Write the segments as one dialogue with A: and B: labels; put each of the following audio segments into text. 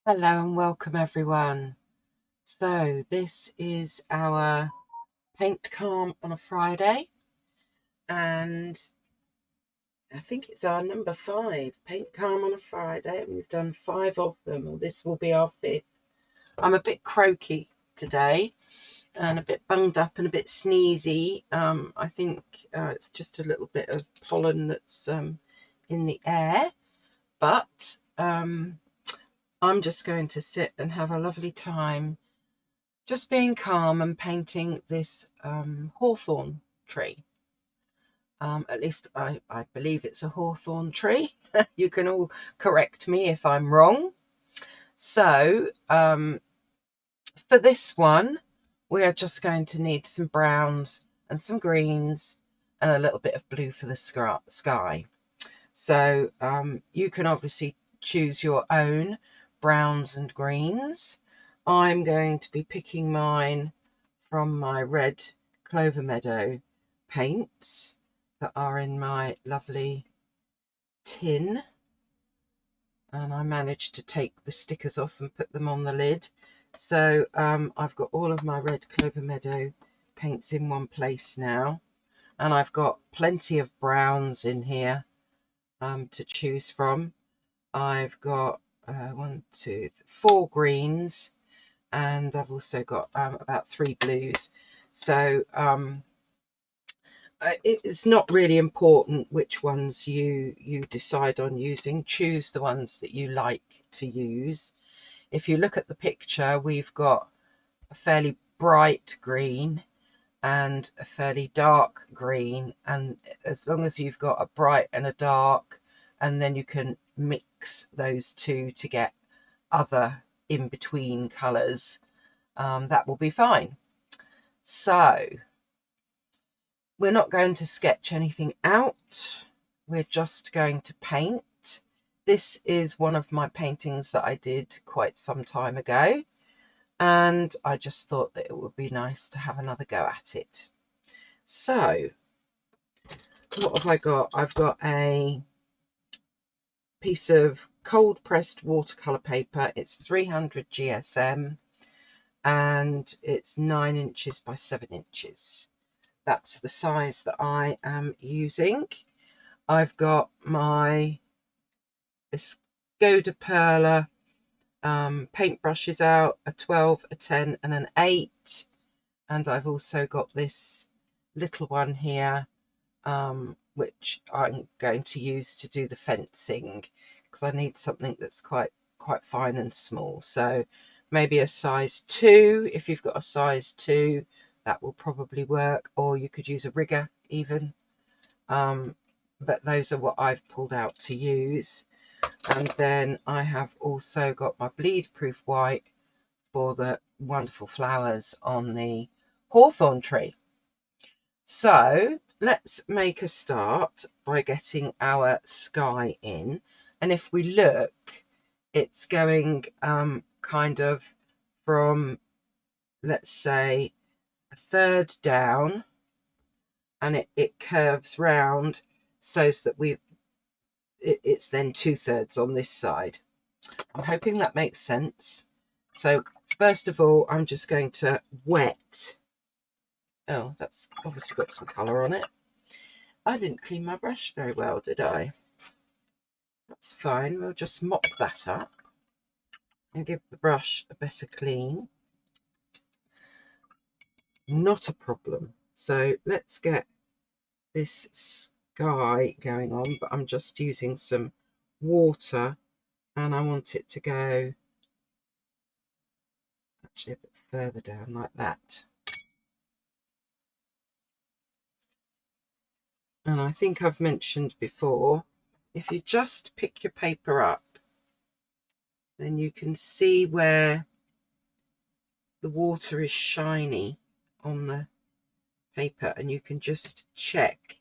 A: Hello and welcome everyone. So this is our paint calm on a Friday, and I think it's our number 5 paint calm on a Friday, and we've done 5 of them, or this will be our 5th. I'm a bit croaky today and a bit bunged up and a bit sneezy. I think it's just a little bit of pollen that's in the air, but I'm just going to sit and have a lovely time just being calm and painting this hawthorn tree. At least I believe it's a hawthorn tree. You can all correct me if I'm wrong. So for this one, we are just going to need some browns and some greens and a little bit of blue for the sky. So you can obviously choose your own browns and greens. I'm going to be picking mine from my red Clover Meadow paints that are in my lovely tin, and I managed to take the stickers off and put them on the lid. So I've got all of my red Clover Meadow paints in one place now, and I've got plenty of browns in here to choose from. I've got 4 greens, and I've also got about 3 blues. So it's not really important which ones you decide on using. Choose the ones that you like to use. If you look at the picture, we've got a fairly bright green and a fairly dark green, and as long as you've got a bright and a dark, and then you can mix those two to get other in-between colours, that will be fine. So we're not going to sketch anything out, we're just going to paint. This is one of my paintings that I did quite some time ago, and I just thought that it would be nice to have another go at it. So what have I got? I've got a piece of cold pressed watercolour paper. It's 300 GSM and it's 9 inches by 7 inches. That's the size that I am using. I've got my Escoda Perla paintbrushes out, a 12, a 10 and an 8. And I've also got this little one here, which I'm going to use to do the fencing, because I need something that's quite fine and small. So maybe a size 2. If you've got a size 2, that will probably work, or you could use a rigger even. But those are what I've pulled out to use. And then I have also got my bleed proof white for the wonderful flowers on the hawthorn tree. So let's make a start by getting our sky in. And if we look, it's going kind of from, let's say, a third down, and it curves round so that it's then 2/3 on this side. I'm hoping that makes sense. So first of all, I'm just going to wet. Oh, that's obviously got some colour on it. I didn't clean my brush very well, did I? That's fine. We'll just mop that up and give the brush a better clean. Not a problem. So let's get this sky going on, but I'm just using some water, and I want it to go actually a bit further down like that. And I think I've mentioned before, if you just pick your paper up, then you can see where the water is shiny on the paper, and you can just check.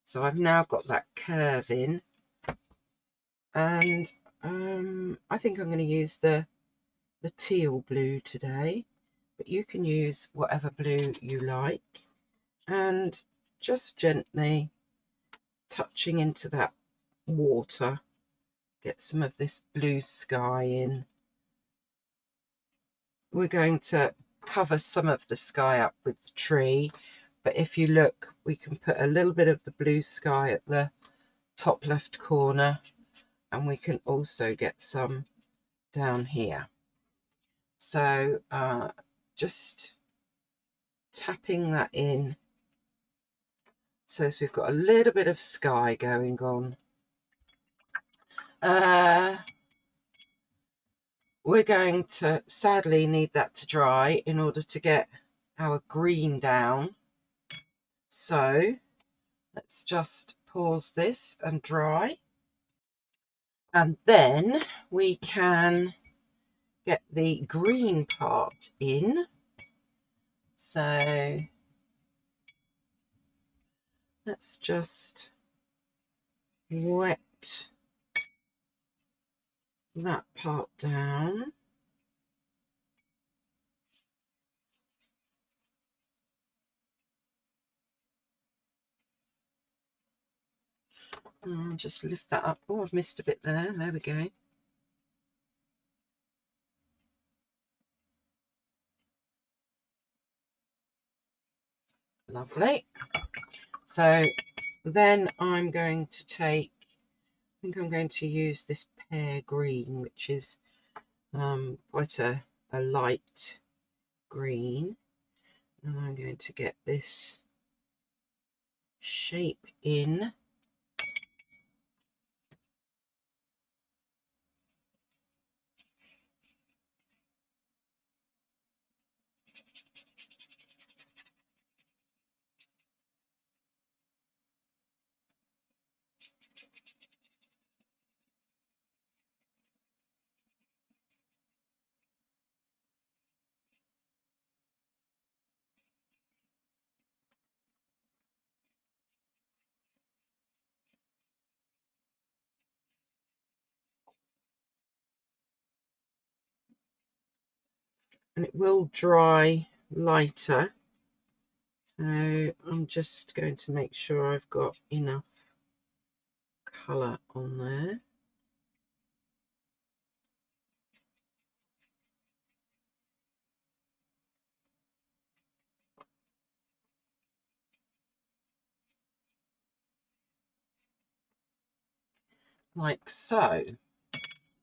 A: So I've now got that curve in, and I think I'm going to use the teal blue today, but you can use whatever blue you like, and just gently touching into that water, get some of this blue sky in, we're going to cover some of the sky up with the tree, but if you look, we can put a little bit of the blue sky at the top left corner, and we can also get some down here. So just tapping that in, so as we've got a little bit of sky going on. We're going to sadly need that to dry in order to get our green down. So let's just pause this and dry. And then we can get the green part in. So let's just wet that part down. And just lift that up. Oh, I've missed a bit there. There we go. Lovely. So then I'm going to take, I think I'm going to use this pear green, which is quite a light green. And I'm going to get this shape in. And it will dry lighter. So I'm just going to make sure I've got enough colour on there. Like so.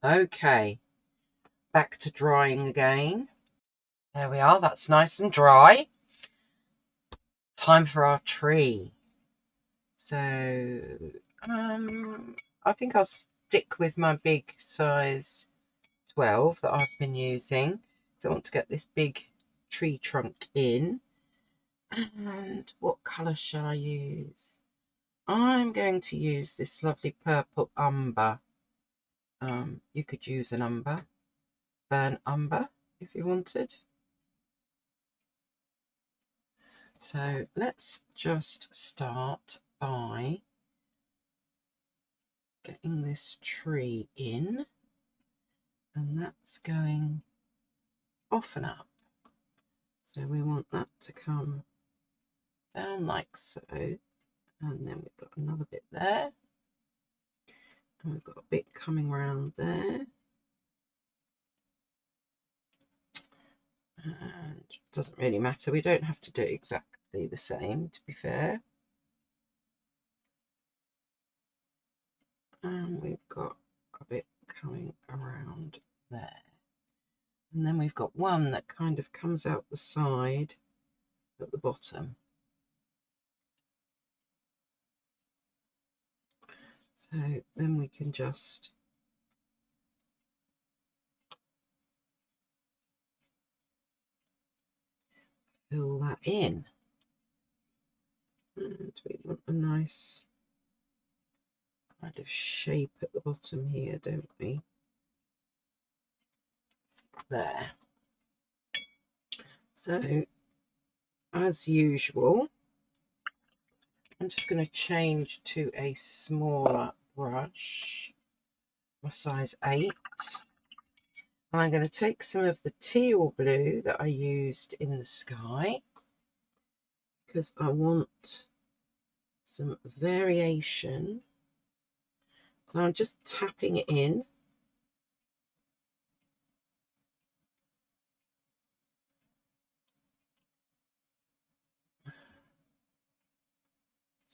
A: Okay, back to drying again. There we are, that's nice and dry. Time for our tree. So I think I'll stick with my big size 12 that I've been using. So I want to get this big tree trunk in. And what colour shall I use? I'm going to use this lovely purple umber. You could use an umber, burnt umber if you wanted. So let's just start by getting this tree in, and that's going off and up. So we want that to come down like so, and then we've got another bit there, and we've got a bit coming around there, and it doesn't really matter, we don't have to do it exactly the same, to be fair. And we've got a bit coming around there, and then we've got one that kind of comes out the side at the bottom. So then we can just fill that in, and we want a nice kind of shape at the bottom here, don't we? There. So as usual, I'm just going to change to a smaller brush, my size 8, and I'm going to take some of the teal blue that I used in the sky, because I want some variation. So I'm just tapping it in.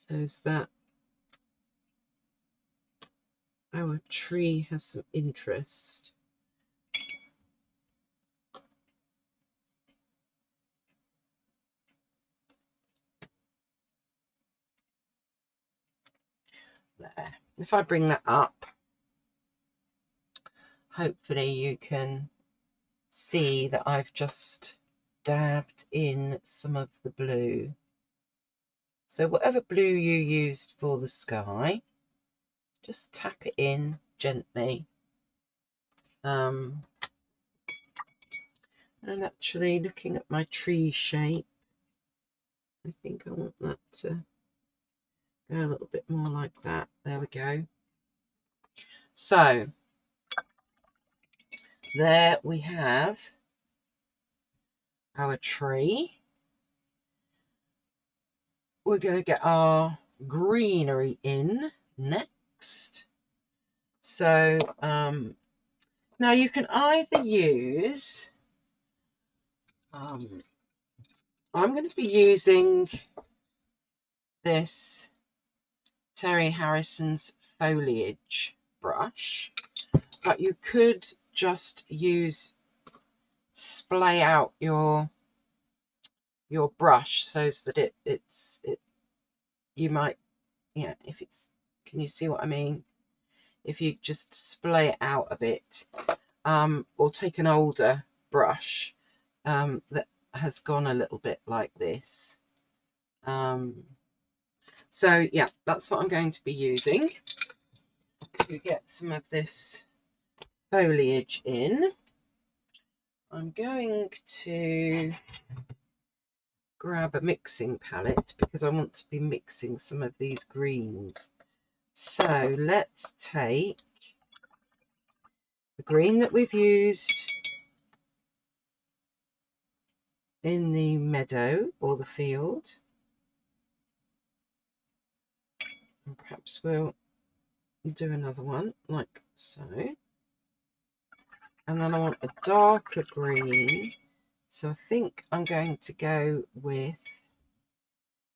A: so as that our tree has some interest. There. If I bring that up, hopefully you can see that I've just dabbed in some of the blue. So whatever blue you used for the sky, just tap it in gently. And actually, looking at my tree shape, I think I want that to go a little bit more like that. There we go. So there we have our tree. We're going to get our greenery in next. So now you can either use, I'm going to be using this Terry Harrison's foliage brush, but you could just splay out your brush so that you might, yeah, if it's, can you see what I mean? If you just splay it out a bit, or take an older brush that has gone a little bit like this. So yeah, that's what I'm going to be using to get some of this foliage in. I'm going to grab a mixing palette because I want to be mixing some of these greens. So let's take the green that we've used in the meadow or the field, and perhaps we'll do another one like so. And then I want a darker green, so I think I'm going to go with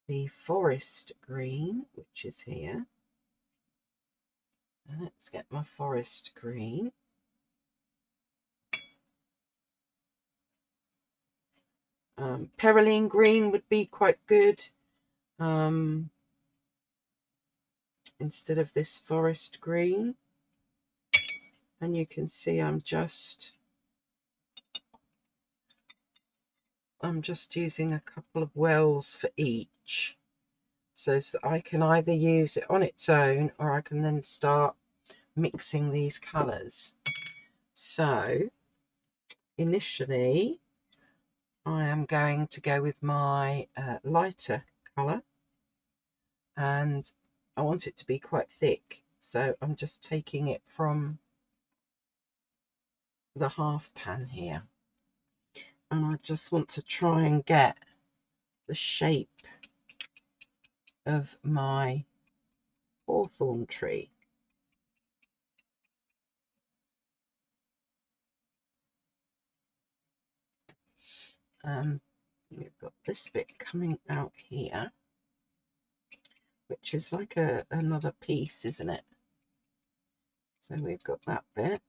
A: the forest green, which is here. And let's get my forest green. Perylene green would be quite good instead of this forest green. And you can see I'm just using a couple of wells for each, so that I can either use it on its own or I can then start mixing these colours. So initially I am going to go with my lighter colour, and I want it to be quite thick, so I'm just taking it from the half pan here, and I just want to try and get the shape of my hawthorn tree. We've got this bit coming out here, which is like another piece, isn't it? So we've got that bit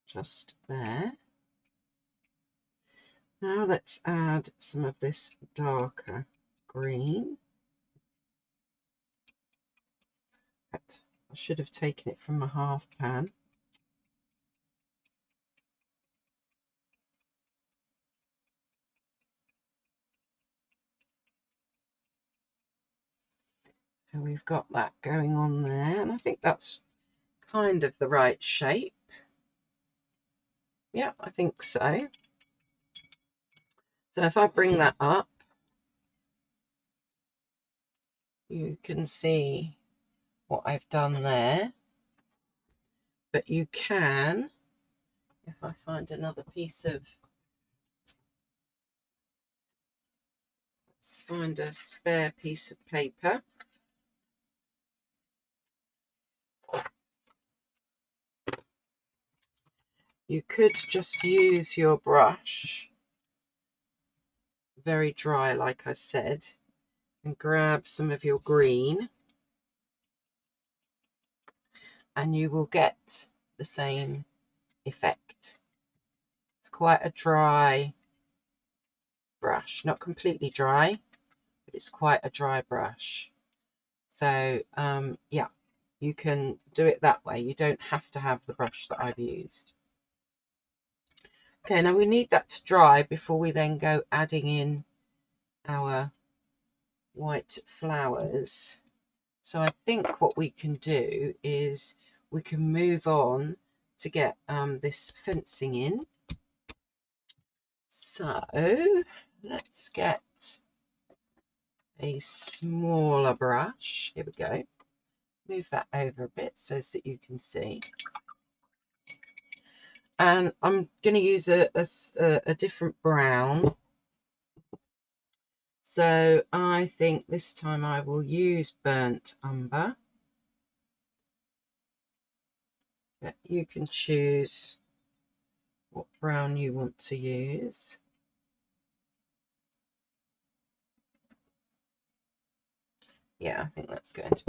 A: just there. Now let's add some of this darker green. But I should have taken it from my half pan. And we've got that going on there, and I think that's kind of the right shape. Yeah, I think so. So if I bring that up, you can see what I've done there. But you can, if I find another piece of, let's find a spare piece of paper. You could just use your brush very dry, like I said, and grab some of your green, and you will get the same effect. It's quite a dry brush, not completely dry, but it's quite a dry brush. So yeah, you can do it that way. You don't have to have the brush that I've used. Okay, now we need that to dry before we then go adding in our white flowers. So I think what we can do is we can move on to get this fencing in. So let's get a smaller brush. Here we go. Move that over a bit so that you can see. And I'm going to use a different brown. So I think this time I will use burnt umber. But you can choose what brown you want to use. Yeah, I think that's going to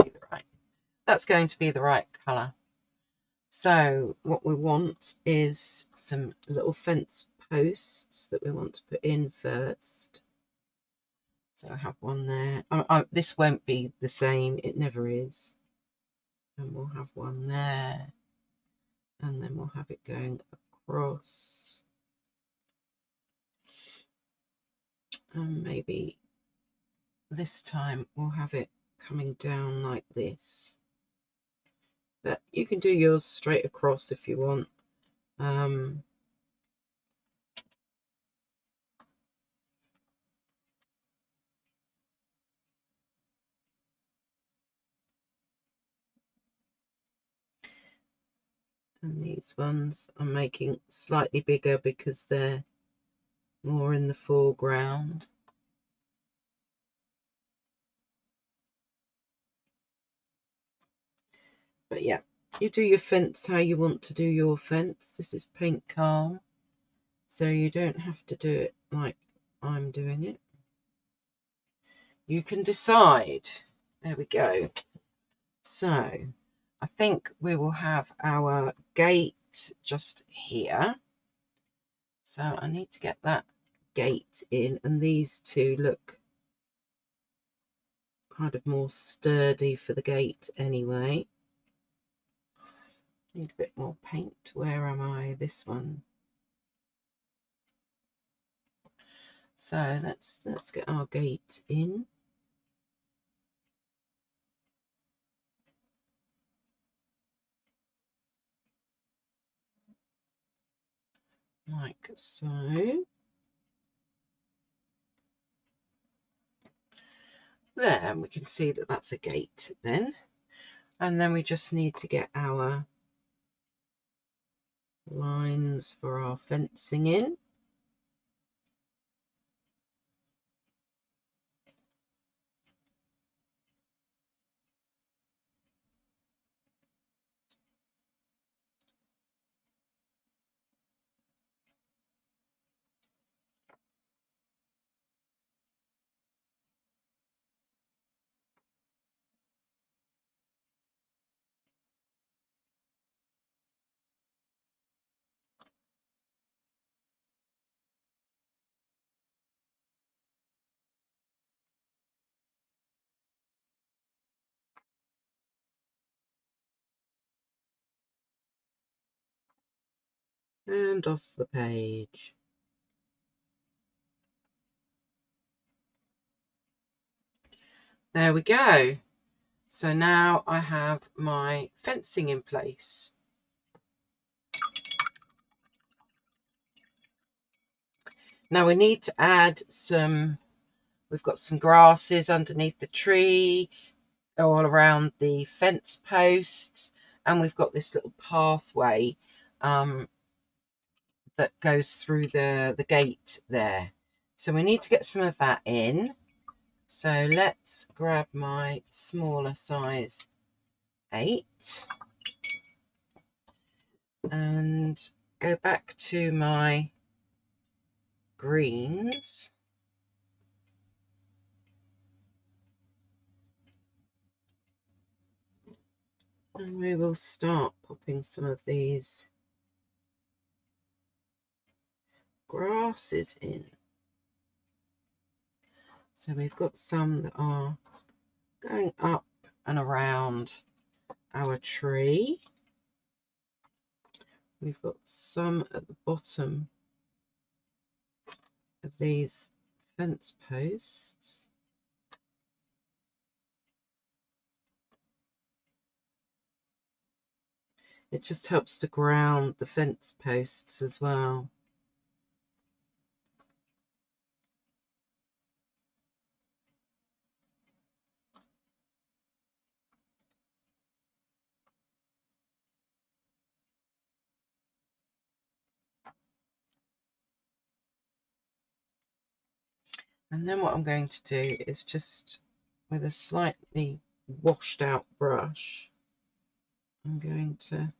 A: be the right colour. So what we want is some little fence posts that we want to put in first. So I have one there. This won't be the same, it never is. And we'll have one there. And then we'll have it going across. And maybe this time we'll have it coming down like this. But you can do yours straight across if you want. And these ones I'm making slightly bigger because they're more in the foreground. But yeah, you do your fence how you want to do your fence. This is Paint Calm, so you don't have to do it like I'm doing it. You can decide. There we go. So I think we will have our gate just here. So I need to get that gate in, and these two look kind of more sturdy for the gate anyway. Need a bit more paint. Where am I? This one. So let's get our gate in. Like so. There, and we can see that that's a gate then. And then we just need to get our lines for our fencing in. And off the page. There we go. So now I have my fencing in place. Now we need to add some, we've got some grasses underneath the tree, all around the fence posts, and we've got this little pathway that goes through the gate there. So we need to get some of that in. So let's grab my smaller size 8 and go back to my greens. And we will start popping some of these grasses in. So we've got some that are going up and around our tree. We've got some at the bottom of these fence posts. It just helps to ground the fence posts as well. And then what I'm going to do is just, with a slightly washed out brush, I'm going to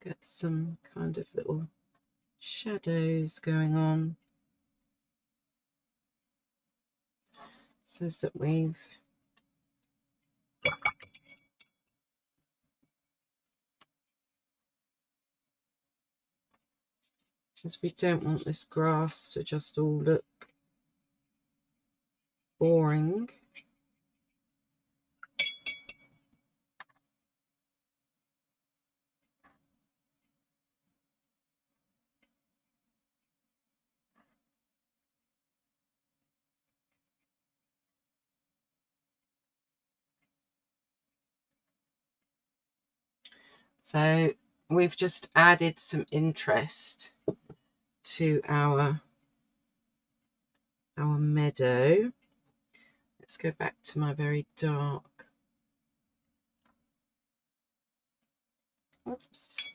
A: get some kind of little shadows going on, so that we've because we don't want this grass to just all look boring. So we've just added some interest to our meadow. Let's go back to my very dark. Oops.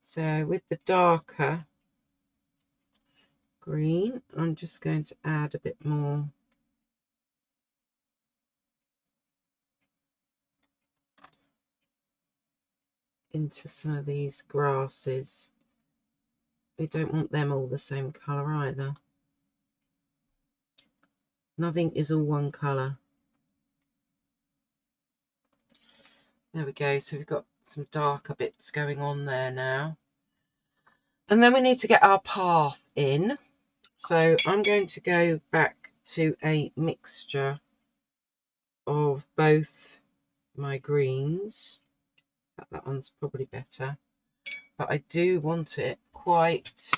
A: So with the darker green, I'm just going to add a bit more into some of these grasses. We don't want them all the same colour either. Nothing is all one colour. There we go. So we've got some darker bits going on there now. And then we need to get our path in. So I'm going to go back to a mixture of both my greens. That one's probably better. But I do want it quite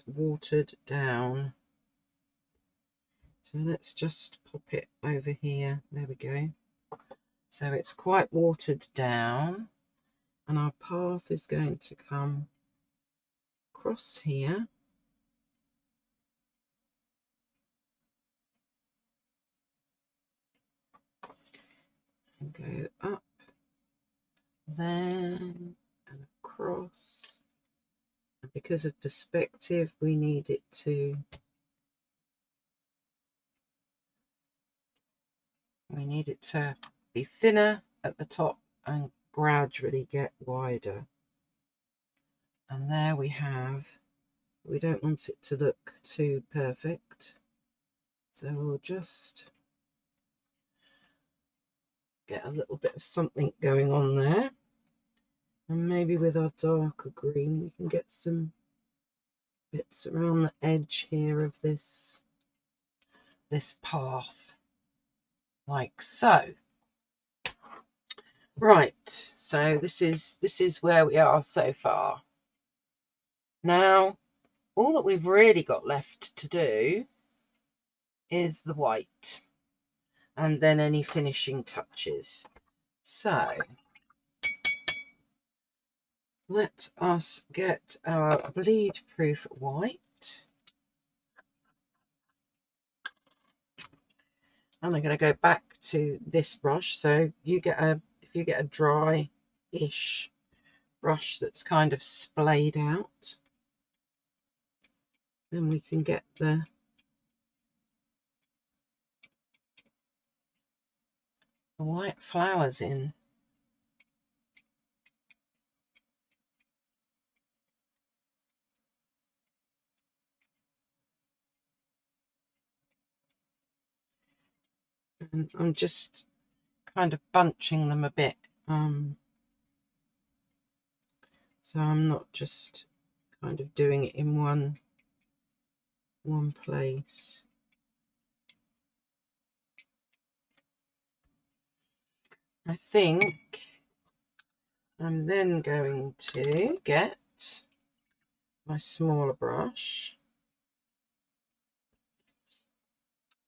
A: watered down. So let's just pop it over here. There we go. So it's quite watered down, and our path is going to come across here and go up there and across. And because of perspective, we need it to be thinner at the top and gradually get wider. And there we have, we don't want it to look too perfect, so we'll just get a little bit of something going on there. And maybe with our darker green we can get some bits around the edge here of this path, like so. Right, so this is where we are so far. Now all that we've really got left to do is the white, and then any finishing touches. So let us get our bleed proof white, and I'm going to go back to this brush. So you get if you get a dry-ish brush that's kind of splayed out, then we can get the white flowers in. And I'm just kind of bunching them a bit. So I'm not just kind of doing it in one place. I think I'm then going to get my smaller brush.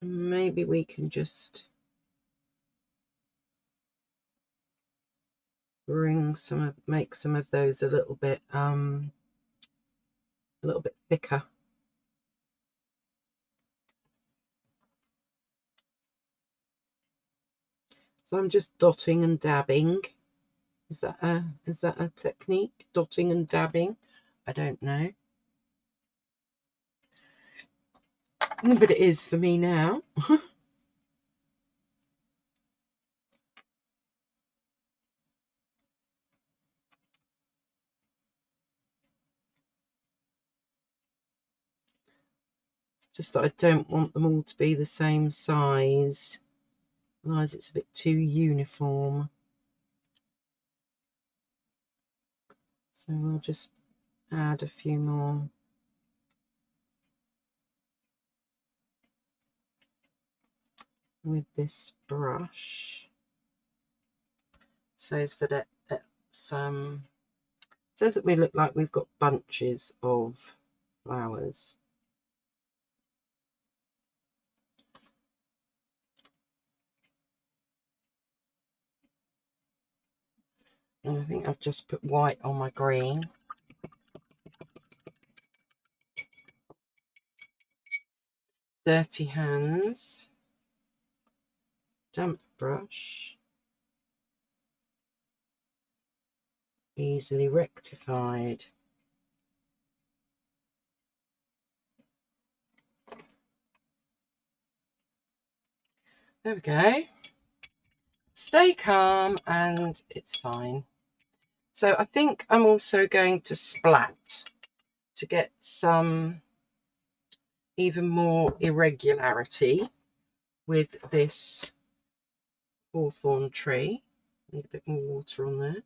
A: Maybe we can just make some of those a little bit thicker. So I'm just dotting and dabbing. Is that a technique? Dotting and dabbing? I don't know. But it is for me now. It's just that I don't want them all to be the same size. Otherwise it's a bit too uniform. So we'll just add a few more. With this brush, so that says that we look like we've got bunches of flowers. And I think I've just put white on my green. Dirty hands, damp brush, easily rectified. There we go. Stay calm and it's fine. So I think I'm also going to splat to get some even more irregularity with this hawthorn tree. Need a bit more water on there.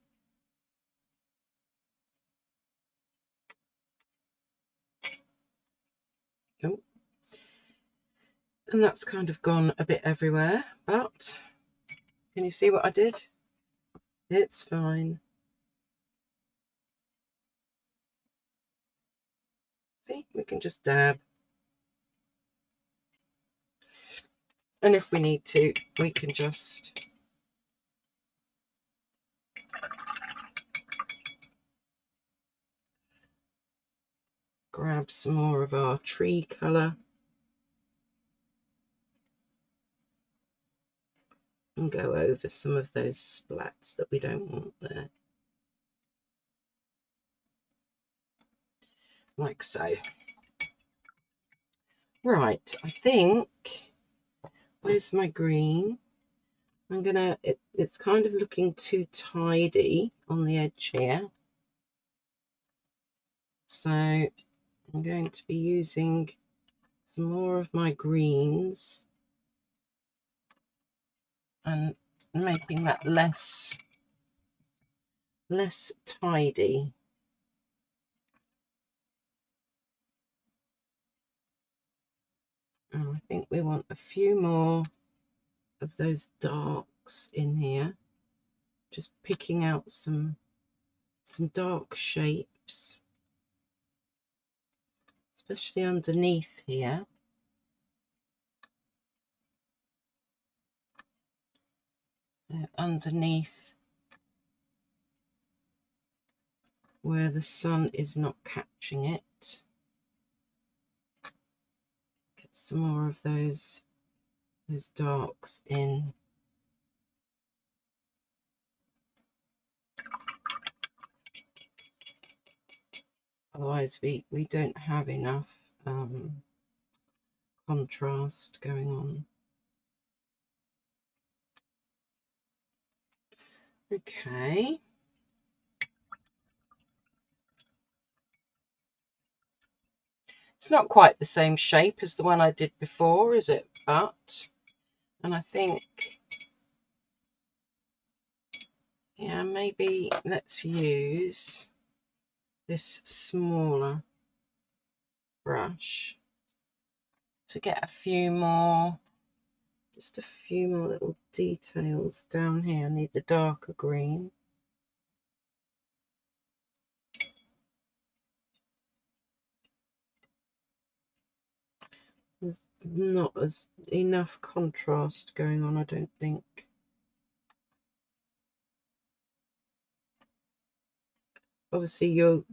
A: Oh. And that's kind of gone a bit everywhere, but can you see what I did? It's fine. See, we can just dab. And if we need to, we can just grab some more of our tree colour and go over some of those splats that we don't want there. Like so. Right, I think, where's my green? I'm gonna, it's kind of looking too tidy on the edge here. So I'm going to be using some more of my greens and making that less tidy. And I think we want a few more of those darks in here, just picking out some dark shapes, especially underneath here. Underneath where the sun is not catching it. Get some more of those darks in. Otherwise we don't have enough contrast going on. Okay. It's not quite the same shape as the one I did before, is it? But And I think, yeah, maybe let's use this smaller brush to get a few more, just a few more little details down here. I need the darker green. There's not as enough contrast going on, I don't think. Obviously, you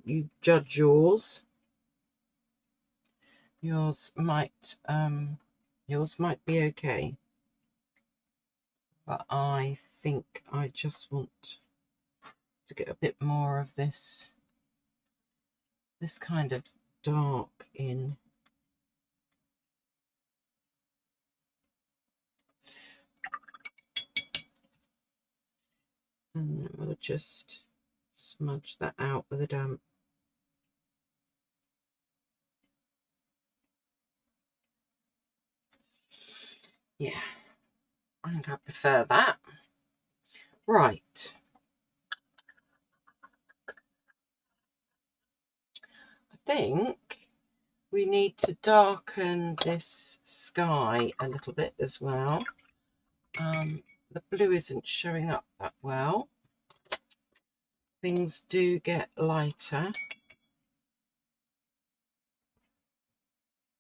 A: judge yours. Yours might be okay, but I think I just want to get a bit more of this kind of dark in. And then we'll just smudge that out with a damp. Yeah, I think I prefer that. Right. I think we need to darken this sky a little bit as well. The blue isn't showing up that well. Things do get lighter.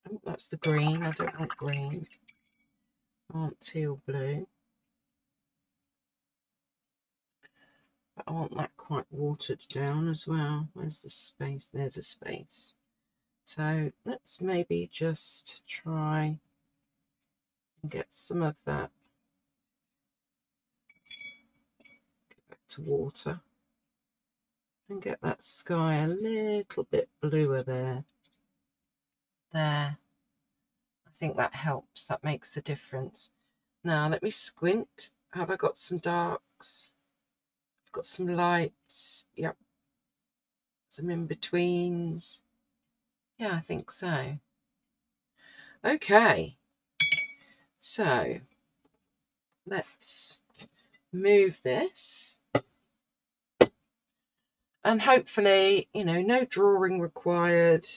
A: Oh, that's the green. I don't want green. I want teal blue. But I want that quite watered down as well. Where's the space? There's a space. So let's maybe just try and get some of that. Go back to water. And get that sky a little bit bluer there. There. I think that helps. That makes a difference. Now let me squint. Have I got some darks? I've got some lights. Yep. Some in-betweens. Yeah, I think so. Okay. So let's move this. And hopefully, you know, no drawing required.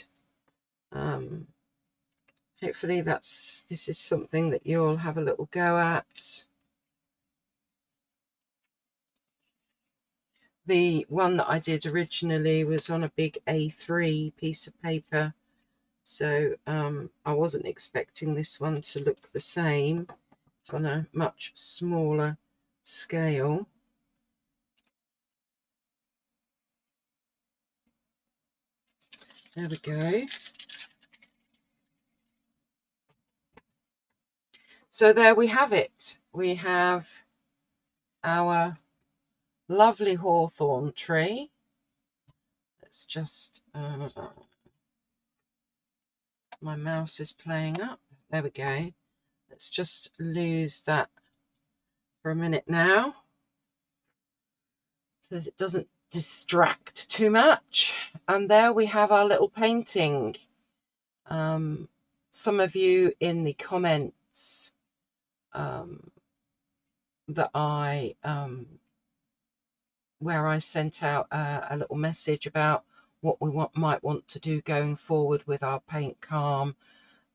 A: Hopefully this is something that you'll have a little go at. The one that I did originally was on a big A3 piece of paper, so I wasn't expecting this one to look the same. It's on a much smaller scale. There we go. So there we have it. We have our lovely hawthorn tree. Let's just, my mouse is playing up. There we go. Let's just lose that for a minute now, so that it doesn't distract too much. And there we have our little painting. Some of you in the comments that where I sent out a little message about what we might want to do going forward with our paint calm.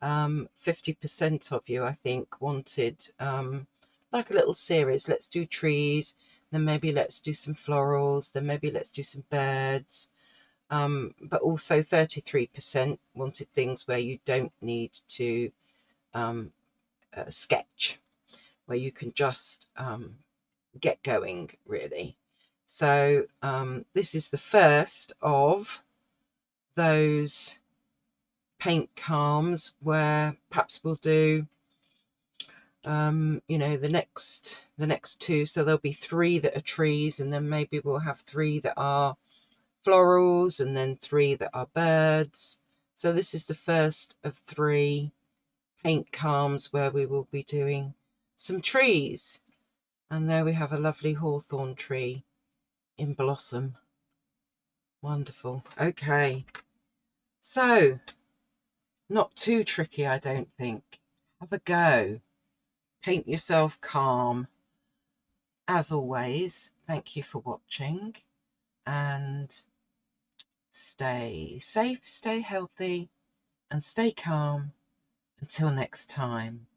A: 50% of you, I think, wanted like a little series. Let's do trees, then maybe let's do some florals, then maybe let's do some birds. But also 33% wanted things where you don't need to sketch, where you can just get going, really. So this is the first of those paint calms, where perhaps we'll do you know, the next two. So there'll be 3 that are trees, and then maybe we'll have 3 that are florals, and then 3 that are birds. So this is the first of 3 paint calms where we will be doing some trees. And there we have a lovely hawthorn tree in blossom. Wonderful. Okay, so not too tricky, I don't think. Have a go. paint yourself calm. As always, thank you for watching, and stay safe, stay healthy, and stay calm. Until next time.